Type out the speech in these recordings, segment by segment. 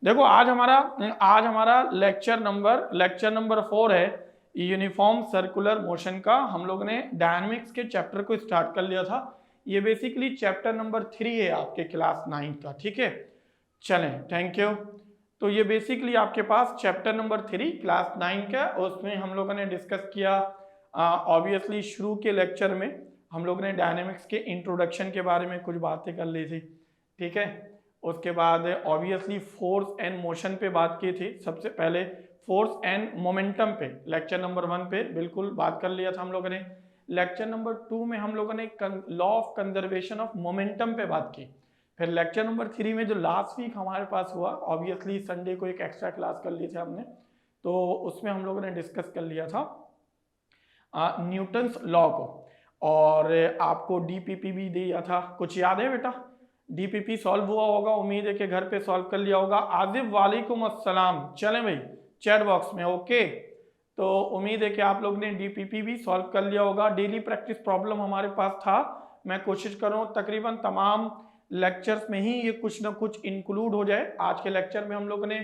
देखो आज हमारा लेक्चर नंबर 4 है यूनिफॉर्म सर्कुलर मोशन का। हम लोग ने डायनामिक्स के चैप्टर को स्टार्ट कर लिया था। ये बेसिकली चैप्टर नंबर 3 है आपके क्लास 9 का, ठीक है। चलें, थैंक यू। तो ये बेसिकली आपके पास चैप्टर नंबर 3 क्लास 9 का, उसमें हम लोगों ने डिस्कस किया। ऑब्वियसली शुरू के लेक्चर में हम लोग ने डायनामिक्स के इंट्रोडक्शन के बारे में कुछ बातें कर ली थी, ठीक है। उसके बाद ऑब्वियसली फोर्स एंड मोशन पे बात की थी। सबसे पहले फोर्स एंड मोमेंटम पे लेक्चर नंबर 1 पे बिल्कुल बात कर लिया था हम लोगों ने। लेक्चर नंबर 2 में हम लोगों ने law of conservation of momentum पे बात की। फिर लेक्चर नंबर 3 में जो लास्ट वीक हमारे पास हुआ, ऑब्वियसली संडे को एक एक्स्ट्रा क्लास कर ली थी हमने, तो उसमें हम लोगों ने डिस्कस कर लिया था न्यूटन्स लॉ को। और आपको डीपीपी भी दिया था, कुछ याद है बेटा? डीपीपी सॉल्व हुआ होगा, उम्मीद है कि घर पे सॉल्व कर लिया होगा। आदिब वालेकुम अस्सलाम, चलें भाई चैट बॉक्स में, ओके। तो उम्मीद है कि आप लोग ने डीपीपी भी सॉल्व कर लिया होगा। डेली प्रैक्टिस प्रॉब्लम हमारे पास था, मैं कोशिश करूँ तकरीबन तमाम लेक्चर्स में ही ये कुछ ना कुछ इंक्लूड हो जाए। आज के लेक्चर में हम लोग ने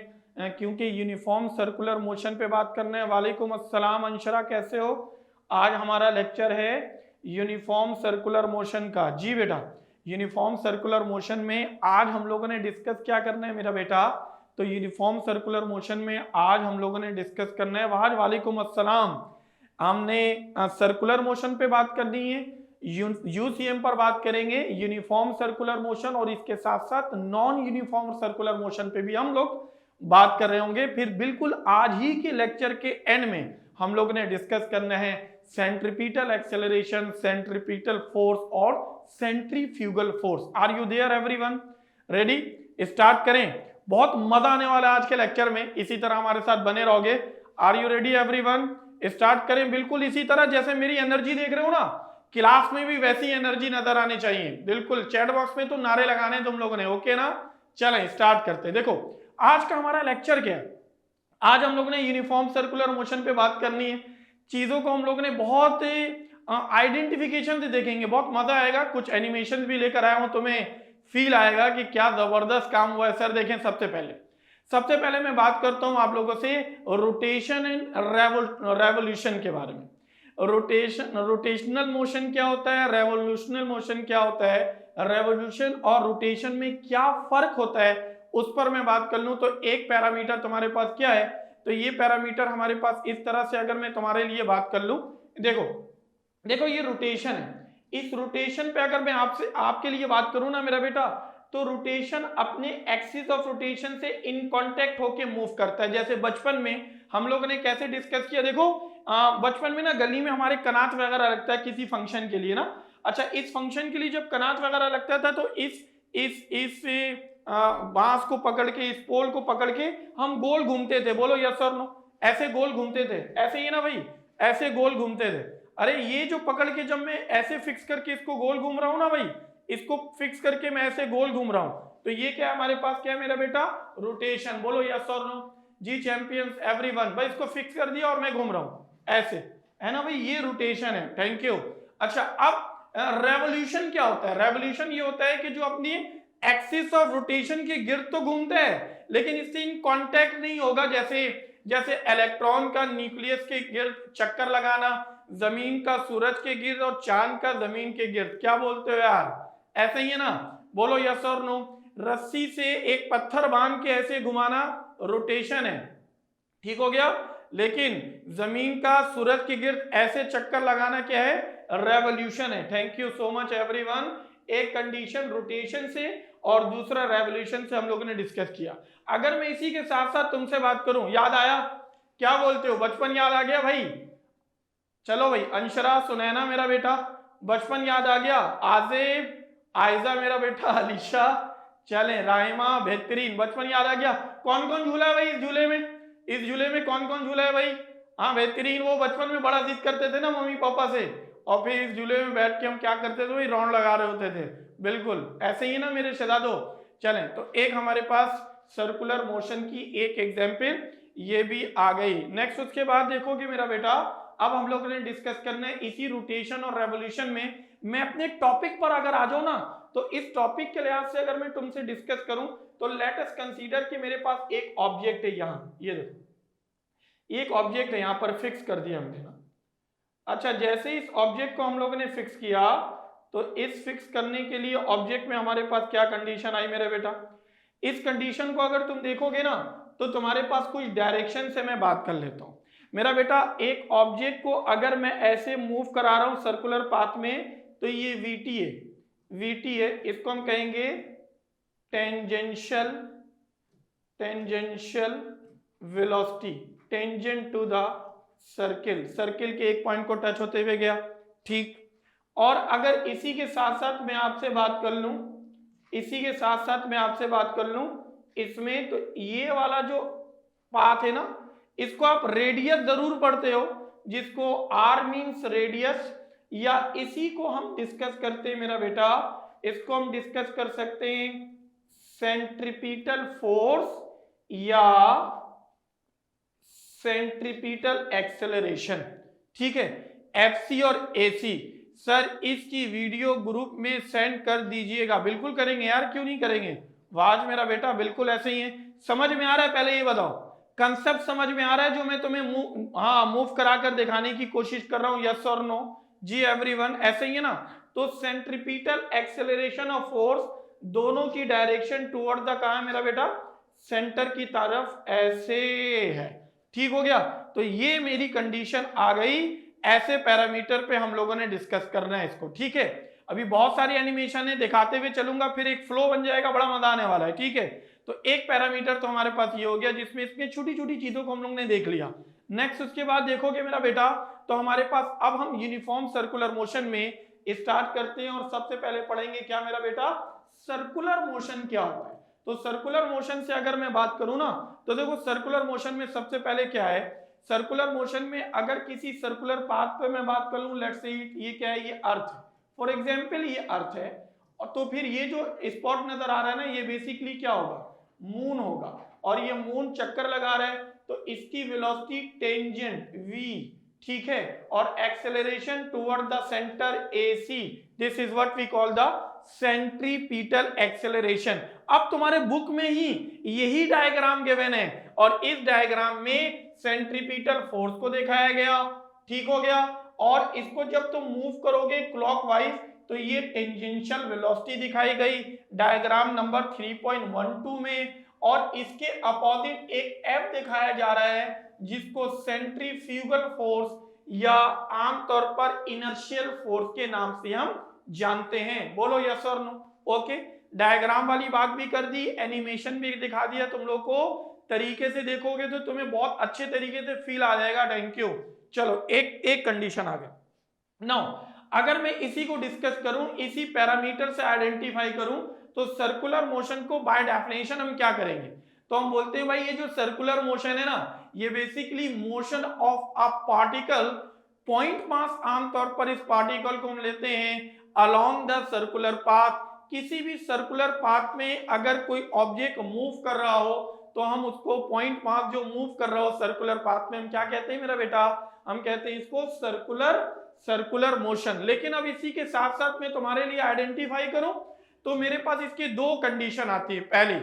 क्योंकि यूनिफॉर्म सर्कुलर मोशन पे बात करना है। वालेकुम अस्सलाम अंशरा, कैसे हो? आज हमारा लेक्चर है यूनिफॉर्म सर्कुलर मोशन का। जी बेटा, यूनिफॉर्म सर्कुलर मोशन में आज हम लोगों ने डिस्कस क्या करना है मेरा बेटा? तो यूनिफॉर्म सर्कुलर मोशन में आज हम लोगों ने डिस्कस करना है, वाज वालेकुम अस्सलाम, हमने सर्कुलर मोशन पे बात करनी है, यूसीएम पर बात करेंगे, यूनिफॉर्म सर्कुलर मोशन, और इसके साथ साथ नॉन यूनिफॉर्म सर्कुलर मोशन पे भी हम लोग बात कर रहे होंगे। फिर बिल्कुल आज ही के लेक्चर के एंड में हम लोग ने डिस्कस करना है सेंट्रीपिटल एक्सेलरेशन, सेंट्रीपिटल फोर्स और centrifugal force. Are you there everyone? Ready? Start करें। बहुत मजा आने वाला है आज के लेक्चर में, इसी तरह हमारे साथ बने रहोगे। Are you ready everyone? Start करें बिल्कुल इसी तरह जैसे मेरी एनर्जी देख रहे हो ना, क्लास में भी वैसी एनर्जी नजर आनी चाहिए। बिल्कुल चैट बॉक्स में तो नारे लगाने तुम लोगों ने, ओके ना? चलें स्टार्ट करते हैं। देखो आज का हमारा लेक्चर क्या है, आज हम लोग ने यूनिफॉर्म सर्कुलर मोशन पे बात करनी है। चीजों को हम लोग ने बहुत आइडेंटिफिकेशन से देखेंगे, बहुत मजा आएगा। कुछ एनिमेशन भी लेकर आया हूं, तुम्हें फील आएगा कि क्या जबरदस्त काम हुआ है सर। देखें, सबसे पहले मैं बात करता हूं आप लोगों से रोटेशन एंड रेवोल्यूशन के बारे में। रोटेशनल मोशन क्या होता है, रेवोल्यूशनल मोशन क्या होता है, रेवोल्यूशन और रोटेशन में क्या फर्क होता है, उस पर मैं बात कर लूं। तो एक पैरामीटर तुम्हारे पास क्या है, तो ये पैरामीटर हमारे पास इस तरह से अगर मैं तुम्हारे लिए बात कर लूं, देखो ये रोटेशन है। इस रोटेशन पे अगर मैं आपके लिए बात करूं ना मेरा बेटा, तो रोटेशन अपने एक्सिस ऑफ रोटेशन से इन कांटेक्ट होके मूव करता है। जैसे बचपन में हम लोगों ने कैसे डिस्कस किया, देखो बचपन में ना गली में हमारे कनात वगैरह लगता है किसी फंक्शन के लिए ना। अच्छा, इस फंक्शन के लिए जब कनात वगैरह लगता था तो इस बांस को पकड़ के, इस पोल को पकड़ के हम गोल घूमते थे। बोलो यस और नो? ऐसे गोल घूमते थे, ऐसे ही ना भाई, ऐसे गोल घूमते थे। अरे ये जो पकड़ के जब मैं ऐसे फिक्स करके इसको गोल घूम रहा हूं ना भाई, इसको फिक्स करके मैं ऐसे गोल घूम रहा हूं, तो ये क्या हमारे पास क्या है मेरा बेटा? रोटेशन। बोलो यस और नो? जी चैंपियंस एवरीवन, भाई इसको फिक्स कर दिया और मैं घूम रहा हूं ऐसे, है ना भाई, ये रोटेशन है। Thank you. अच्छा, अब रेवोल्यूशन क्या होता है? रेवोल्यूशन ये होता है कि जो अपनी एक्सिस ऑफ रोटेशन के गिर्द तो घूमता है लेकिन इससे इन कांटेक्ट नहीं होगा। जैसे इलेक्ट्रॉन का न्यूक्लियस के गिर्द चक्कर लगाना, जमीन का सूरज के गिर्द और चांद का जमीन के गिर्द, क्या बोलते हो यार? ऐसे ही है ना? बोलो यस और नो? रस्सी से एक पत्थर बांध के ऐसे घुमाना रोटेशन है, ठीक हो गया। लेकिन जमीन का सूरज के गिर्द ऐसे चक्कर लगाना क्या है? रेवोल्यूशन है। Thank you so much everyone. एक कंडीशन रोटेशन से और दूसरा रेवोल्यूशन से हम लोगों ने डिस्कस किया। अगर मैं इसी के साथ साथ तुमसे बात करूं, याद आया? क्या बोलते हो, बचपन याद आ गया भाई? चलो भाई, अंशरा, सुनैना मेरा बेटा, बचपन याद आ गया? आजिब, आयजा मेरा बेटा, अलीशा, चलें, राहिमा, बेहतरीन, बचपन याद आ गया। कौन कौन झूला है भाई इस झूले में? इस झूले में कौन कौन झूला है भाई? हाँ बेहतरीन। वो बचपन में बड़ा जिद करते थे ना मम्मी पापा से, और फिर इस झूले में बैठ के हम क्या करते थे भाई? राउंड लगा रहे होते थे। बिल्कुल ऐसे ही ना मेरे शहजादो। चलें, तो एक हमारे पास सर्कुलर मोशन की एक एग्जाम्पल ये भी आ गई। नेक्स्ट उसके बाद देखोगे मेरा बेटा, अब हम लोग ने डिस्कस करना है इसी रोटेशन और रेवोल्यूशन में। मैं अपने टॉपिक पर अगर आ जाऊं ना, तो इस टॉपिक के लिहाज से अगर मैं तुमसे डिस्कस करूं, तो लेट अस कंसीडर कि मेरे पास एक ऑब्जेक्ट है यहाँ, ये देखो एक ऑब्जेक्ट है यहाँ पर फिक्स कर दिया हमने ना। अच्छा, जैसे इस ऑब्जेक्ट को हम लोगों ने फिक्स किया तो इस फिक्स करने के लिए ऑब्जेक्ट में हमारे पास क्या कंडीशन आई मेरे बेटा? इस कंडीशन को अगर तुम देखोगे ना तो तुम्हारे पास कुछ डायरेक्शन से मैं बात कर लेता हूं मेरा बेटा। एक ऑब्जेक्ट को अगर मैं ऐसे मूव करा रहा हूं सर्कुलर पाथ में तो ये वीटी है, वीटी है, इसको हम कहेंगे tangential velocity, tangent to the circle, circle के एक पॉइंट को टच होते हुए गया, ठीक। और अगर इसी के साथ साथ मैं आपसे बात कर लूं, इसी के साथ साथ मैं आपसे बात कर लूं इसमें, तो ये वाला जो पाथ है ना इसको आप रेडियस जरूर पढ़ते हो, जिसको आर मीन्स रेडियस, या इसी को हम डिस्कस करते हैं मेरा बेटा, इसको हम डिस्कस कर सकते हैं सेंट्रीपिटल फोर्स या सेंट्रीपिटल एक्सेलरेशन, ठीक है। एफसी और एसी सर इसकी वीडियो ग्रुप में सेंड कर दीजिएगा। बिल्कुल करेंगे यार, क्यों नहीं करेंगे, वाज मेरा बेटा बिल्कुल ऐसे ही है। समझ में आ रहा है? पहले ये बताओ कंसेप्ट समझ में आ रहा है जो मैं तुम्हें मूव करा कर दिखाने की कोशिश कर रहा हूं, यस और नो? जी एवरीवन, ऐसे ही है ना। तो सेंट्रीपिटल एक्सेलरेशन ऑफ फोर्स दोनों की डायरेक्शन टुवर्ड द कहां है मेरा बेटा? सेंटर की तरफ ऐसे है, ठीक हो गया। तो ये मेरी कंडीशन आ गई, ऐसे पैरामीटर पे हम लोगों ने डिस्कस करना है इसको, ठीक है। अभी बहुत सारी एनिमेशन है, दिखाते हुए चलूंगा, फिर एक फ्लो बन जाएगा, बड़ा मजा आने वाला है, ठीक है। तो एक पैरामीटर तो हमारे पास ये हो गया जिसमें इसमें छोटी छोटी चीजों को हम लोग ने देख लिया। नेक्स्ट उसके बाद देखोगे मेरा बेटा तो हमारे पास अब हम यूनिफॉर्म सर्कुलर मोशन में स्टार्ट करते हैं और सबसे पहले पढ़ेंगे क्या मेरा बेटा? सर्कुलर मोशन क्या होता है। तो सर्कुलर मोशन से अगर मैं बात करूं ना तो देखो सर्कुलर मोशन में सबसे पहले क्या है, सर्कुलर मोशन में अगर किसी सर्कुलर पाथ पे मैं बात कर लूं, लेट्स से ये क्या है, ये अर्थ है फॉर एग्जांपल, ये अर्थ है, और तो फिर ये जो स्पॉट नजर आ रहा है ना ये बेसिकली क्या होगा? मून होगा, और ये मून चक्कर लगा रहा है तो इसकी वेलोसिटी टेंजेंट v, ठीक है, और acceleration toward the centre ac, this is what we call the centripetal acceleration. अब तुम्हारे बुक में ही यही डायग्राम गिवन है और इस डायग्राम में सेंट्रीपिटल फोर्स को दिखाया गया, ठीक हो गया। और इसको जब तुम मूव करोगे क्लॉकवाइज तो ये टेंजेंशियल वेलोसिटी दिखाई गई डायग्राम नंबर 3.12 में, और इसके अपोजिट एक F दिखाया जा रहा है जिसको सेंट्रीफ्यूगल फोर्स या आमतौर पर इनर्शियल फोर्स के नाम से हम जानते हैं। बोलो यस और नो? ओके, डायग्राम वाली बात भी कर दी, एनिमेशन भी दिखा दिया तुम लोग को, तरीके से देखोगे तो तुम्हें बहुत अच्छे तरीके से फील आ जाएगा। Thank you. चलो एक कंडीशन आ गया। नाउ अगर मैं इसी को डिस्कस करूं, इसी पैरामीटर से आइडेंटिफाई करूं, तो सर्कुलर मोशन को बाय डेफिनेशन हम क्या करेंगे? तो हम बोलते हैं भाई ये जो सर्कुलर मोशन है ना ये basically motion of a particle, point mass, आमतौर पर इस पार्टिकल को हम लेते हैं अलोंग द सर्कुलर पाथ। किसी भी सर्कुलर पाथ में अगर कोई ऑब्जेक्ट मूव कर रहा हो तो हम उसको पॉइंट मास जो मूव कर रहा हो सर्कुलर पाथ में हम क्या कहते हैं मेरा बेटा? हम कहते हैं इसको सर्कुलर मोशन। लेकिन अब इसी के साथ साथ मैं तुम्हारे लिए आइडेंटिफाई करूं तो मेरे पास इसके दो कंडीशन आती है। पहली,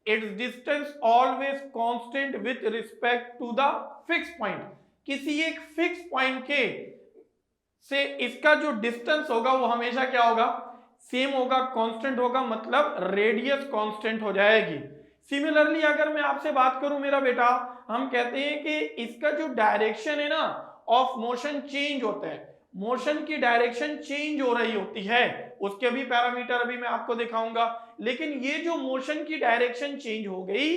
its distance always constant with respect to the fix point. किसी एक फिक्स पॉइंट के से इसका जो डिस्टेंस होगा वो हमेशा क्या होगा? सेम होगा, कांस्टेंट होगा, मतलब रेडियस कांस्टेंट हो जाएगी। सिमिलरली अगर मैं आपसे बात करूं मेरा बेटा, हम कहते हैं कि इसका जो डायरेक्शन है ना ऑफ मोशन चेंज होता है, मोशन की डायरेक्शन चेंज हो रही होती है, उसके भी पैरामीटर अभी मैं आपको दिखाऊंगा। लेकिन ये जो मोशन की डायरेक्शन चेंज हो गई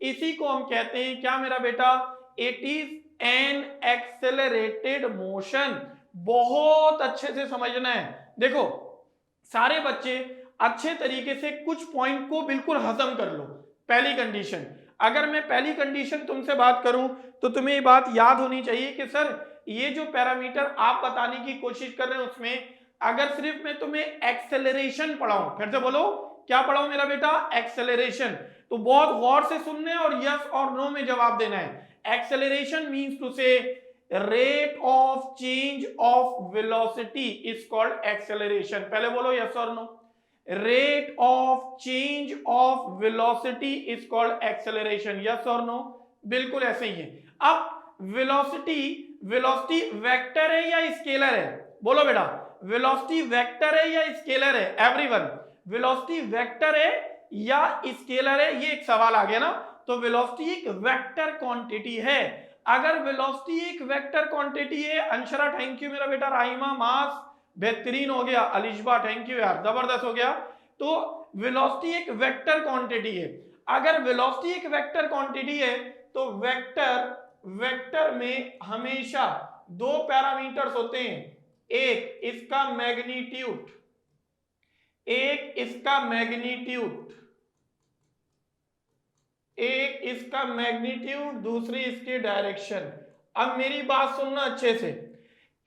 इसी को हम कहते हैं क्या मेरा बेटा? It is an accelerated motion. बहुत अच्छे से समझना है। देखो सारे बच्चे अच्छे तरीके से कुछ पॉइंट को बिल्कुल हजम कर लो। पहली कंडीशन, अगर मैं पहली कंडीशन तुमसे बात करूं तो तुम्हें ये बात याद होनी चाहिए कि सर ये जो पैरामीटर आप बताने की कोशिश कर रहे हैं उसमें अगर सिर्फ मैं तुम्हें एक्सेलरेशन पढ़ाऊं, फिर से बोलो क्या पढ़ाऊं मेरा बेटा? एक्सेलरेशन। तो बहुत गौर से सुनना है और यस और नो में जवाब देना है। एक्सेलरेशन मींस टू से rate of change of velocity is called acceleration। पहले बोलो yes or no। Rate of change of velocity is called acceleration, yes और नो? बिल्कुल ऐसे ही है। अब वेलोसिटी वेक्टर है या स्केलर है? बोलो बेटा, वेलोसिटी वेक्टर है या स्केलर है? एवरीवन, वेलोसिटी वेक्टर है या स्केलर है? ये एक सवाल आ गया ना। तो वेलोसिटी एक वेक्टर क्वांटिटी है। अगर वेलोसिटी एक वेक्टर क्वांटिटी है, अंशरा थैंक यू मेरा बेटा, राहिमा मास बेहतरीन हो गया, अलिशबा थैंक यू यार, जबरदस्त हो गया। तो वेलोसिटी एक वेक्टर क्वांटिटी है। अगर वेलोसिटी एक वेक्टर क्वांटिटी है तो वेक्टर में हमेशा दो पैरामीटर्स होते हैं, एक इसका मैग्नीट्यूड, एक इसका मैग्नीट्यूड, दूसरी इसकी डायरेक्शन। अब मेरी बात सुनना अच्छे से,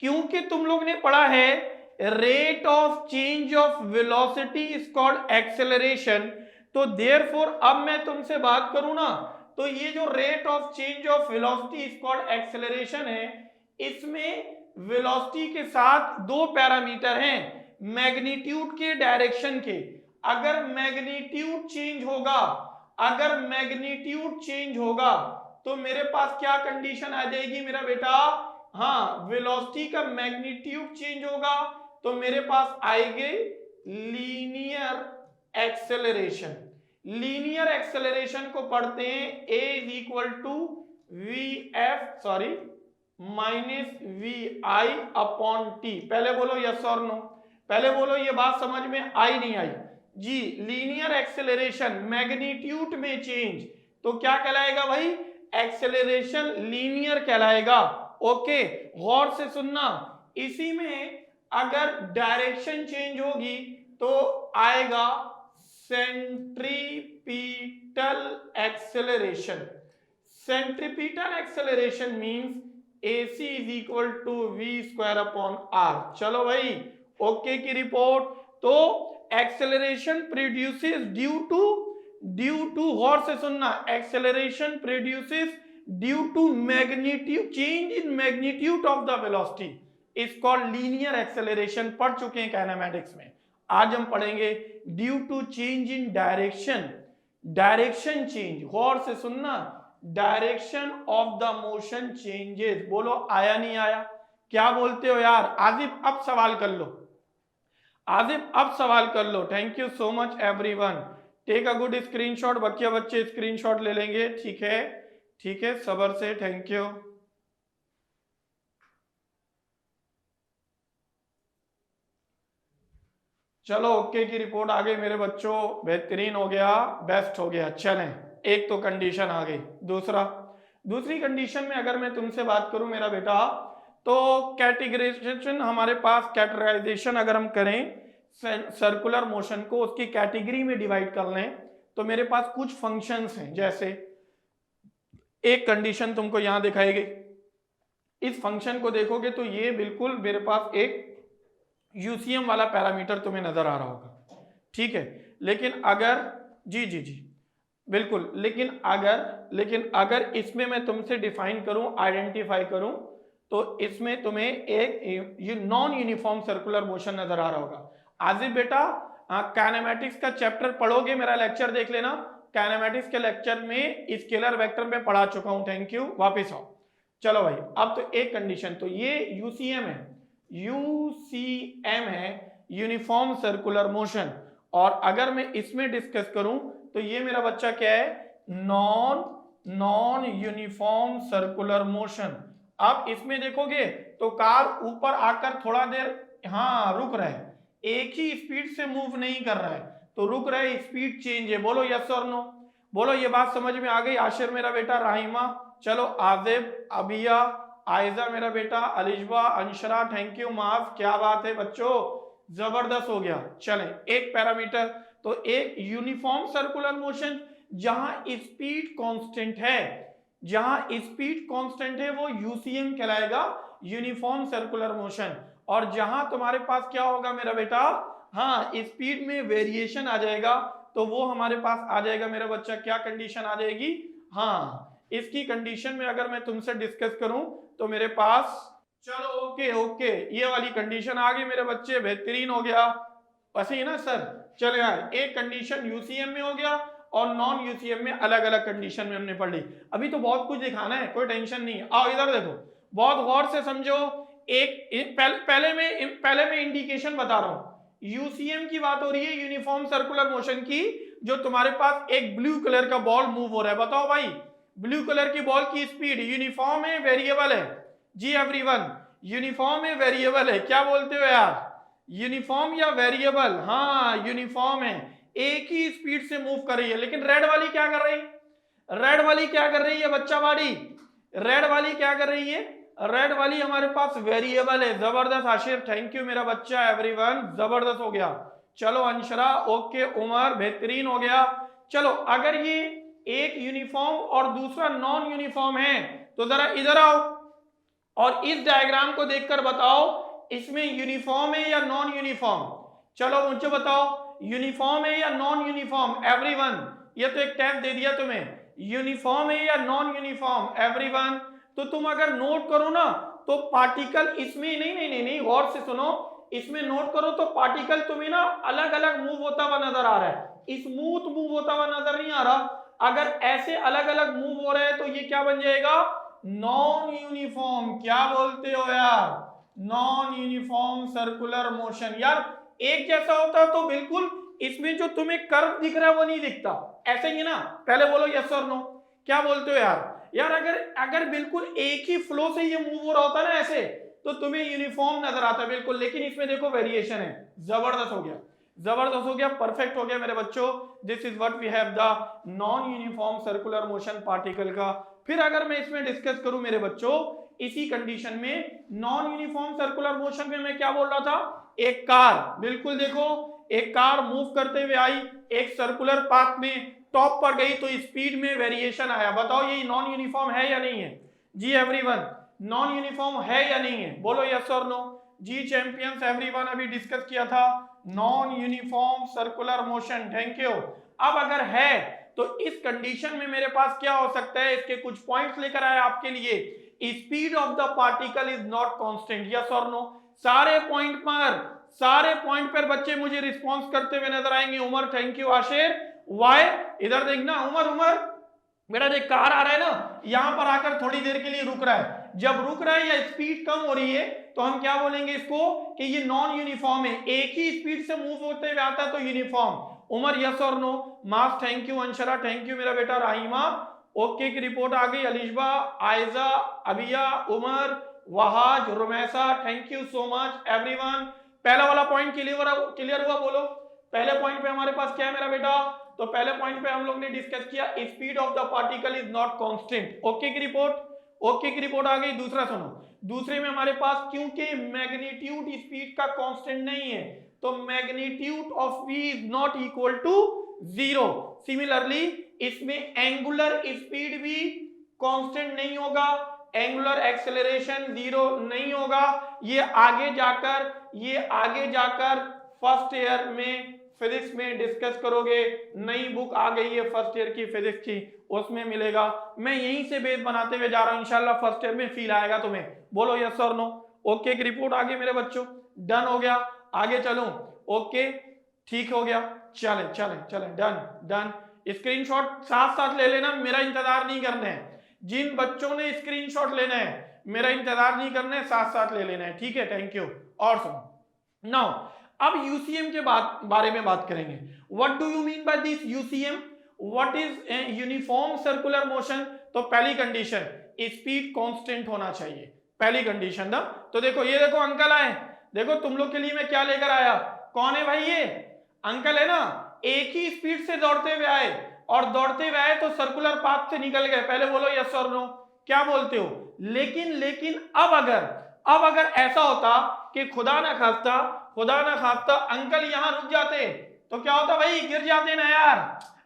क्योंकि तुम लोग ने पढ़ा है rate of change of velocity is called acceleration, तो देयरफॉर अब मैं तुमसे बात करूं ना, तो ये जो rate of change of velocity is called acceleration है, इसमें वेलोसिटी के साथ दो पैरामीटर हैं, मैग्नीट्यूड के, डायरेक्शन के। अगर मैग्नीट्यूड चेंज होगा तो मेरे पास क्या कंडीशन आ जाएगी मेरा बेटा? हाँ, वेलोसिटी का मैग्नीट्यूड चेंज होगा तो मेरे पास आएगी लीनियर एक्सेलरेशन। लीनियर एक्सेलरेशन को पढ़ते हैं a is equal to minus vi upon t. पहले बोलो यस और नो, पहले बोलो ये बात समझ में आई नहीं आई जी? लीनियर एक्सेलरेशन मैग्नीट्यूड में चेंज तो क्या कहलाएगा भाई? एक्सेलरेशन लीनियर कहलाएगा। ओके, गौर से सुनना, इसी में अगर डायरेक्शन चेंज होगी तो आएगा centripetal acceleration. Centripetal acceleration means AC is equal to v square upon r। चलो भाई, ओके की रिपोर्ट। तो एक्सेलरेशन प्रोड्यूसेस ड्यू टू गौर से सुनना, acceleration produces due to magnitude, change in magnitude of the velocity is called linear acceleration. पढ़ चुके हैं काइनेमैटिक्स में। आज हम पढ़ेंगे due to change in direction change. गौर से सुनना, direction of the motion changes. बोलो आया नहीं आया? क्या बोलते हो यार? आजिफ अब सवाल कर लो, thank you so much everyone. Take a good screenshot, बच्चे स्क्रीनशॉट ले लेंगे, ठीक है, सबर से, थैंक यू। चलो ओके की रिपोर्ट आ गई मेरे बच्चों, बेहतरीन हो गया, बेस्ट हो गया। चलें, एक तो कंडीशन आ गई। दूसरी कंडीशन में अगर मैं तुमसे बात करूं मेरा बेटा, तो कैटेगराइजेशन हमारे पास, कैटेगराइजेशन अगर हम करें सर्कुलर मोशन को, उसकी कैटेगरी में डिवाइड कर लें तो मेरे पास कुछ फंक्शंस हैं। जैसे एक कंडीशन तुमको यहां दिखाई गई, इस फंक्शन को देखोगे तो ये बिल्कुल मेरे पास एक यूसीएम वाला पैरामीटर तुम्हें नजर आ रहा होगा, ठीक है। लेकिन अगर जी बिल्कुल, लेकिन अगर इसमें मैं तुमसे डिफाइन करूं, आइडेंटिफाई करूं, तो इसमें तुम्हें एक ये नॉन यूनिफॉर्म सर्कुलर मोशन नजर आ रहा होगा। आजिफ बेटा, काइनेमैटिक्स का चैप्टर पढ़ोगे, मेरा लेक्चर देख लेना, काइनेमैटिक्स के लेक्चर में स्केलर वेक्टर में पढ़ा चुका हूं, थैंक यू, वापस आओ। चलो भाई, अब तो एक कंडीशन, तो ये यूसीएम है, यूनिफॉर्म सर्कुलर मोशन। और अगर मैं इसमें डिस्कस करूं तो ये मेरा बच्चा क्या है? Non uniform circular motion. अब इसमें देखोगे तो कार ऊपर आकर थोड़ा देर रुक रहा है, एक ही स्पीड से मूव नहीं कर रहा है, तो रुक रहा है, स्पीड चेंज है। बोलो यस और नो? बोलो ये बात समझ में आ गई? आशिर मेरा बेटा, राहिमा, चलो आजिब, अबिया, आयजा मेरा बेटा, अलिशबा, अंशरा, थैंक यू, माफ, क्या बात है बच्चों, जबरदस्त हो गया। चलें, एक पैरामीटर, तो एक यूनिफॉर्म सर्कुलर मोशन जहां स्पीड कांस्टेंट है, वो यूसीएम कहलाएगा, यूनिफॉर्म सर्कुलर मोशन। और जहां तुम्हारे पास क्या होगा मेरा बेटा? स्पीड में वेरिएशन आ जाएगा, तो वो हमारे पास आ जाएगा मेरा बच्चा, क्या कंडीशन आ जाएगी? इसकी कंडीशन में अगर मैं तुमसे डिस्कस करूं तो मेरे पास, चलो ओके, ये वाली कंडीशन आ गई मेरे बच्चे, बेहतरीन हो गया। बस ही ना सर, चले यार, एक कंडीशन यूसीएम में हो गया और नॉन यूसीएम में अलग अलग कंडीशन में हमने पढ़ ली। अभी तो बहुत कुछ दिखाना है, कोई टेंशन नहीं है। आओ इधर देखो, बहुत गौर से समझो। पहले मैं इंडिकेशन बता रहा हूं। यूसीएम की बात हो रही है, यूनिफॉर्म सर्कुलर मोशन की, जो तुम्हारे पास एक ब्लू कलर का बॉल मूव हो रहा है। बताओ भाई, ब्लू कलर की बॉल की स्पीड यूनिफॉर्म है वेरिएबल है? जी एवरीवन, यूनिफॉर्म है वेरिएबल है? क्या बोलते हो यार, यूनिफॉर्म या वेरिएबल? हाँ यूनिफॉर्म है, एक ही स्पीड से मूव कर रही है। लेकिन रेड वाली क्या कर रही, रेड वाली क्या कर रही है बच्चा बाड़ी, रेड वाली क्या कर रही है? रेड वाली हमारे पास वेरिएबल है। जबरदस्त आशिर, थैंक यू मेरा बच्चा, एवरीवन जबरदस्त हो गया। चलो अंशरा, ओके, उमर बेहतरीन हो गया। चलो अगर ये एक यूनिफॉर्म और दूसरा नॉन यूनिफॉर्म है तो जरा इधर आओ और इस डायग्राम को देखकर बताओ इसमें यूनिफॉर्म है या नॉन यूनिफॉर्म। चलो मुझे बताओ, यूनिफॉर्म है या नॉन यूनिफॉर्म? एवरीवन, ये तो एक टेस्ट दे दिया तुम्हें, यूनिफॉर्म है या नॉन यूनिफॉर्म? एवरीवन, तो तुम अगर नोट करो ना तो पार्टिकल इसमें नहीं, गौर से सुनो, इसमें नोट करो तो पार्टिकल तुम्हें ना अलग अलग मूव होता हुआ नजर आ रहा है, स्मूथ मूव होता हुआ नजर नहीं आ रहा। अगर ऐसे अलग अलग मूव हो रहे हैं तो ये क्या बन जाएगा? Non uniform. क्या बोलते हो यार, नॉन यूनिफॉर्म सर्कुलर मोशन। यार एक जैसा होता तो बिल्कुल इसमें जो तुम्हें कर्व दिख रहा है वो नहीं दिखता, ऐसे ही है ना? पहले बोलो यस और नो, क्या बोलते हो यार? यार अगर बिल्कुल एक ही फ्लो से ये मूव हो रहा होता ना ऐसे, तो तुम्हें यूनिफॉर्म नजर आता है बिल्कुल। लेकिन इसमें देखो वेरिएशन है। जबरदस्त हो गया, जबरदस्त हो गया, परफेक्ट हो गया मेरे बच्चों। This is what we have the non uniform circular motion particle का। फिर अगर मैं इसमें डिस्कस करूं मेरे बच्चों, इसी कंडीशन में नॉन यूनिफॉर्म सर्कुलर मोशन में मैं क्या बोल रहा था? एक कार, बिल्कुल देखो, एक कार मूव करते हुए आई एक सर्कुलर पाथ में, टॉप पर गई तो स्पीड में वेरिएशन आया। बताओ ये नॉन यूनिफॉर्म है या नहीं है? जी एवरीवन, नॉन यूनिफॉर्म है या नहीं है? बोलो यस और नो। जी चैंपियंस, एवरीवन अभी डिस्कस किया था non uniform circular motion, thank you. अब अगर है तो इस कंडीशन में मेरे पास क्या हो सकता है, इसके कुछ पॉइंट्स लेकर आए आपके लिए। Speed of the particle is not constant, yes और नो? सारे पॉइंट पर बच्चे मुझे रिस्पॉन्स करते हुए नजर आएंगे। उमर थैंक यू, आशिर वाई, इधर देखना उमर बेटा, देख कार आ रहा है ना, यहां पर आकर थोड़ी देर के लिए रुक रहा है। जब रुक रहा है या स्पीड कम हो रही है तो हम क्या बोलेंगे इसको कि ये नॉन यूनिफॉर्म है। एक ही स्पीड से मूव होते हुए आता है तो यूनिफॉर्म। उमर यस और नो? मास thank you, Anshara thank you मेरा बेटा, राहिमा ओके की रिपोर्ट आ गई, Alishba, Ayza, Abiya, Umar, Wahaj, Rumaisa thank you so much everyone. पहला वाला पॉइंट क्लियर हुआ? बोलो पहले पॉइंट पे हमारे पास क्या है मेरा बेटा? तो पहले पॉइंट पे हम लोग ने डिस्कस किया speed of the particle is not constant. Okay की रिपोर्ट आ गई। दूसरा सुनो, दूसरे में हमारे पास क्योंकि मैग्नीट्यूड स्पीड का कांस्टेंट नहीं है तो magnitude of v is not equal to 0। Similarly इसमें एंगुलर स्पीड भी कांस्टेंट नहीं होगा, एंगुलर एक्सेलरेशन 0 नहीं होगा। ये आगे जाकर फर्स्ट ईयर में फिजिक्स में डिस्कस करोगे, नई बुक आ गई है फर्स्ट ईयर की फिजिक्स की, उसमें मिलेगा। मैं यहीं से बेस बनाते हुए जा रहा हूं, इंशाल्लाह फर्स्ट ईयर में फील आएगा तुम्हें। बोलो यस और नो? ओके की रिपोर्ट आ गई मेरे बच्चों, डन हो गया, आगे चलूं? ओके ठीक हो गया, चले डन। स्क्रीनशॉट साथ साथ ले लेना, मेरा इंतजार नहीं करना है। जिन बच्चों ने स्क्रीनशॉट लेना है मेरा इंतजार नहीं करना है, साथ साथ ले लेना है, ठीक है? Thank you. और सुनो नाउ, अब यूसीएम के बारे में बात करेंगे। What do you mean by this UCM? What is uniform circular motion? तो पहली कंडीशन स्पीड कांस्टेंट होना चाहिए, पहली कंडीशन ना। तो देखो ये देखो अंकल आए, देखो तुम लोग के लिए मैं क्या लेकर आया। कौन है भाई? ये अंकल है ना, एक ही स्पीड से दौड़ते हुए आए और दौड़ते हुए आए तो सर्कुलर पाथ से निकल गए। पहले बोलो यस और नो, क्या बोलते हो? लेकिन अब अगर ऐसा होता कि खुदा ना खास्ता अंकल यहां रुक जाते तो क्या होता भाई? गिर जाते ना यार।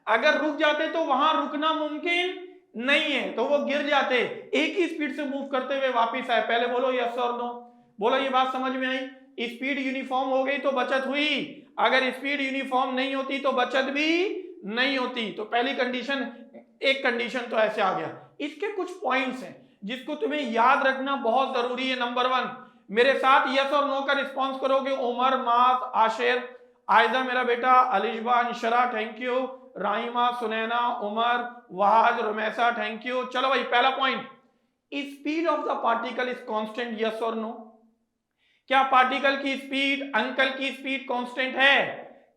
अगर रुक जाते तो वहां रुकना मुमकिन नहीं है, तो वो गिर जाते। एक ही स्पीड से मूव करते हुए वापिस आए। पहले बोलो यस और नो। बोलो ये बात समझ में आई? स्पीड यूनिफॉर्म हो गई तो बचत हुई, अगर स्पीड यूनिफॉर्म नहीं होती तो बचत भी नहीं होती। तो पहली कंडीशन, एक कंडीशन तो ऐसे आ गया। इसके कुछ पॉइंट्स हैं जिसको तुम्हें याद रखना बहुत जरूरी है। नंबर 1, मेरे साथ यस और नो का रिस्पॉन्स करोगे। उमर, मास, आशिर, आयजा मेरा बेटा, Alishba, Anshara thank you, Rahima, Sunaina, Umar, Wahaj, Rumaisa thank you. चलो भाई पहला point, speed of the particle is constant, yes और नो? क्या पार्टिकल की स्पीड, अंकल की स्पीड कांस्टेंट है?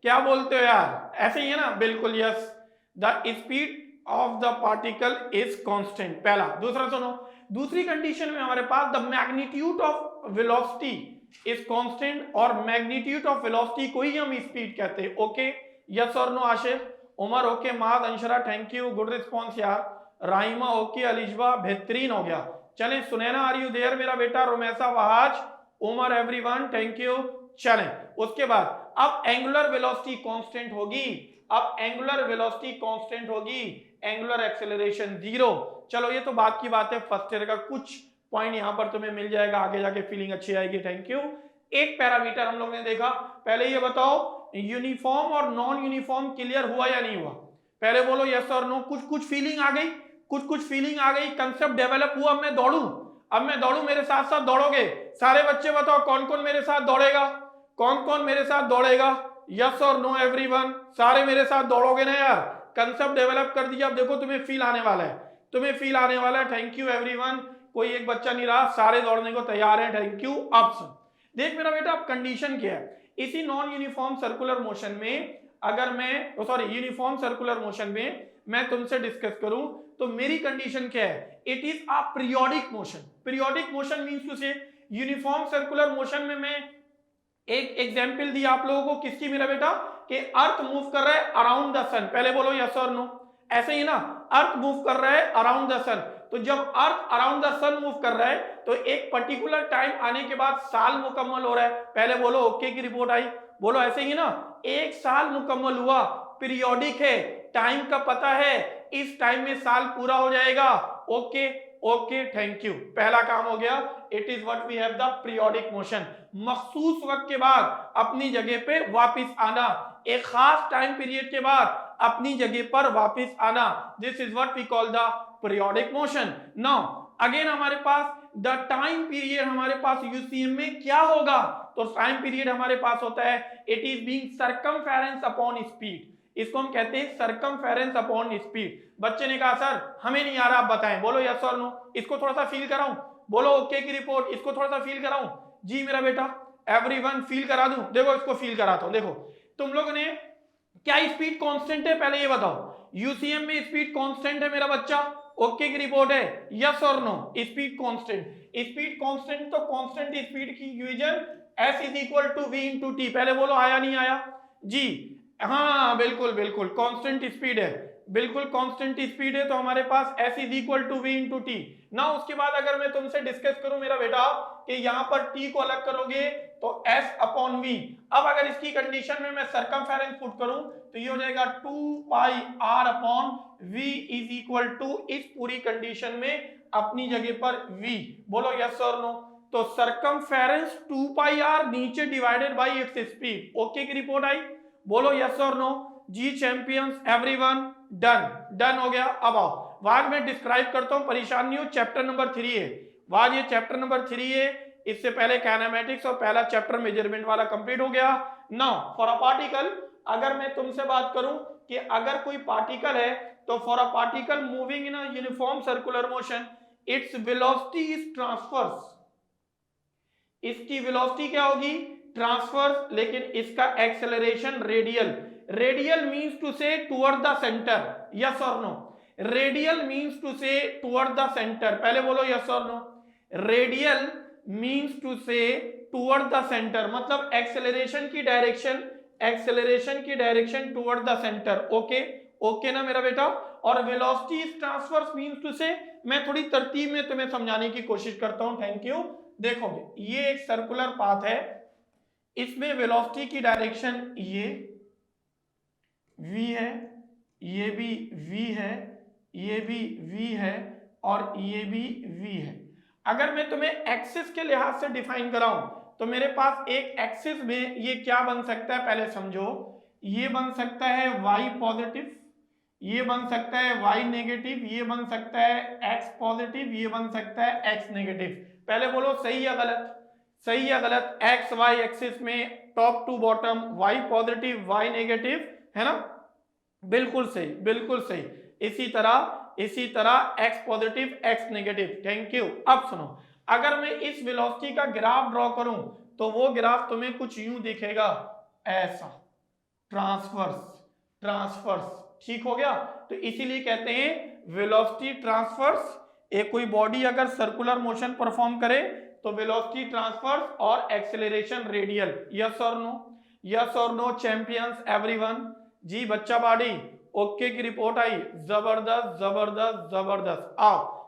क्या बोलते हो यार, ऐसे ही है ना? बिल्कुल yes, the speed of the particle is constant, पहला। दूसरा सुनो, दूसरी कंडीशन में हमारे पास the magnitude of velocity is constant, और मैग्नीट्यूड ऑफ वेलोसिटी को ही हम स्पीड कहते हैं। ओके, यस और नो? आशिफ, उमर ओके, माद, Anshara thank you, good response यार, राहिमा ओके, अलिशबा बेहतरीन हो गया। चलें, सुनैना आर यू देयर मेरा बेटा, Rumaisa, Wahaj, Umar, everyone thank you. चलें, उसके बाद अब एंगुलर वेलोसिटी कांस्टेंट होगी, अब एंगुलर वेलोसिटी कांस्टेंट होगी, एंगुलर एक्सेलरेशन 0। चलो ये तो बात की बात है, फर्स्ट ईयर का कुछ पॉइंट यहां पर तुम्हें मिल जाएगा, आगे जाके फीलिंग अच्छी आएगी। Thank you. एक पैरामीटर हम लोग ने देखा, पहले ये बताओ यूनिफॉर्म और नॉन यूनिफॉर्म क्लियर हुआ या नहीं हुआ? पहले बोलो यस और नो। कुछ कुछ फीलिंग आ गई, कुछ फीलिंग आ गई, कंसेप्ट डेवलप हुआ। अब मैं दौड़ू, मेरे साथ साथ दौड़ोगे सारे बच्चे? बताओ कौन कौन मेरे साथ दौड़ेगा, कौन कौन मेरे साथ दौड़ेगा? यस और नो एवरीवन, सारे मेरे साथ दौड़ोगे ना यार? कंसेप्ट डेवलप कर दिया, अब देखो तुम्हें फील आने वाला है, तुम्हें फील आने वाला है। थैंक यू एवरीवन, कोई एक बच्चा नहीं रहा, सारे दौड़ने को तैयार है। Thank you. अब सुन, देख मेरा बेटा, अब कंडीशन क्या है, इसी नॉन यूनिफॉर्म सर्कुलर मोशन में अगर मैं यूनिफॉर्म सर्कुलर मोशन में मैं तुमसे डिस्कस करूं तो मेरी कंडीशन क्या है? It is a periodic motion. Periodic motion means to say uniform circular motion में मैं एक एग्जांपल दी आप लोगों को, किसकी मेरा बेटा? कि अर्थ मूव कर रहा है अराउंड द सन। पहले बोलो यस और नो, ऐसे ही ना, अर्थ मूव कर रहा है अराउंड द सन। तो जब earth around the sun move कर रहा है तो एक पर्टिकुलर टाइम आने के बाद साल मुकम्मल हो रहा है। पहले बोलो ओके की रिपोर्ट आई, बोलो ऐसे ही ना, एक साल मुकम्मल हुआ, पीरियोडिक है, टाइम का पता है, इस टाइम में साल पूरा हो जाएगा। ओके ओके थैंक यू, पहला काम हो गया। It is what we have the periodic motion. मखसूस वक्त के बाद अपनी जगह पे वापस आना, एक खास टाइम पीरियड के बाद अपनी जगह पर वापस आना, this is what we call the periodic motion. Now again हमारे पास द टाइम पीरियड, हमारे पास यूसीएम में क्या होगा? तो टाइम पीरियड हमारे पास होता है it is being circumference upon speed, इसको हम कहते हैं सरकमफेरेंस अपॉन स्पीड। बच्चे ने कहा सर हमें नहीं आ रहा, आप बताएं। बोलो यस और नो, इसको थोड़ा सा फील कराऊं? बोलो ओके की रिपोर्ट, इसको थोड़ा सा फील कराऊं? जी मेरा बेटा, एवरीवन फील करा दूं? देखो इसको फील कराता हूं। देखो तुम लोगों ने, क्या स्पीड कांस्टेंट है? पहले ये बताओ, यूसीएम में स्पीड कांस्टेंट है मेरा बच्चा? ओके की रिपोर्ट है, यस और no? Speed constant, speed constant तो कांस्टेंट स्पीड की equation s is equal to v into t. पहले बोलो आया नहीं आया? जी हाँ बिल्कुल बिल्कुल, कांस्टेंट स्पीड है, बिल्कुल कांस्टेंट स्पीड है, तो हमारे पास s is equal to v into t ना। उसके बाद अगर मैं तुमसे डिस्कस करूं मेरा बेटा कि यहाँ पर t को अलग करोगे तो s अपॉन v। अब अगर इसकी कंडीशन में मैं सरकमफेरेंस पुट करूं तो ये हो जाएगा 2 pi r upon v is equal to, इस पूरी कंडीशन में अपनी जगह पर v। बोलो यस और नो? तो सरकमफेरेंस 2 पाई r नीचे divided by its speed. Okay की रिपोर्ट आई? बोलो यस और नो? जी चैंपियंस एवरीवन, डन, डन हो गया। अब आओ वाज मैं डिस्क्राइब करता हूं, परेशान नहीं हो, चैप्टर नंबर 3 है वाज, ये चैप्टर नंबर 3 है। इससे पहले काइनेमेटिक्स और पहला चैप्टर मेजरमेंट वाला कंप्लीट हो गया। नाउ फॉर अ पार्टिकल, अगर मैं तुमसे बात करूं कि अगर कोई पार्टिकल है तो for a particle moving in a uniform circular motion its velocity is transverse, इसकी वेलोसिटी क्या होगी? ट्रांसवर्स, लेकिन इसका acceleration radial. Radial means to say toward the centre, yes और no? Radial means to say toward the centre. पहले बोलो yes और no? Radial means to say toward the centre, मतलब एक्सेलरेशन की डायरेक्शन, एक्सेलरेशन की direction toward the centre. Okay okay ना मेरा बेटा? और velocity is transverse means to say, मैं थोड़ी तरतीब में तुम्हें समझाने की कोशिश करता हूं। Thank you. देखोगे ये एक सर्कुलर पाथ है, इसमें वेलोसिटी की डायरेक्शन ये v है, ये भी v है, ये भी v है और ये भी v है। अगर मैं तुम्हें एक्सिस के लिहाज से डिफाइन कराऊं तो मेरे पास एक एक्सिस में ये क्या बन सकता है पहले समझो। ये बन सकता है y पॉजिटिव, ये बन सकता है y नेगेटिव, ये बन सकता है x पॉजिटिव, ये बन सकता है x नेगेटिव। पहले बोलो सही या गलत? सही या गलत? एक्स वाई एक्सिस में top to bottom, y positive y negative, है ना, बिल्कुल सही, बिल्कुल सही। इसी तरह x positive x negative. Thank you. अब सुनो, अगर मैं इस वेलोसिटी का ग्राफ ड्रॉ करूं तो वो ग्राफ तुम्हें कुछ यूं दिखेगा, ऐसा, ट्रांसवर्स, ट्रांसवर्स, ठीक हो गया। तो इसीलिए कहते हैं वेलोसिटी ट्रांसवर्स। एक कोई बॉडी अगर सर्कुलर मोशन परफॉर्म करे तो वेलोसिटी ट्रांसवर्स और एक्सेलरेशन रेडियल। यस और नो, यस और नो चैंपियंस एवरीवन। जी बच्चा बाड़ी, ओके की रिपोर्ट आई, जबरदस्त जबरदस्त जबरदस्त। आओ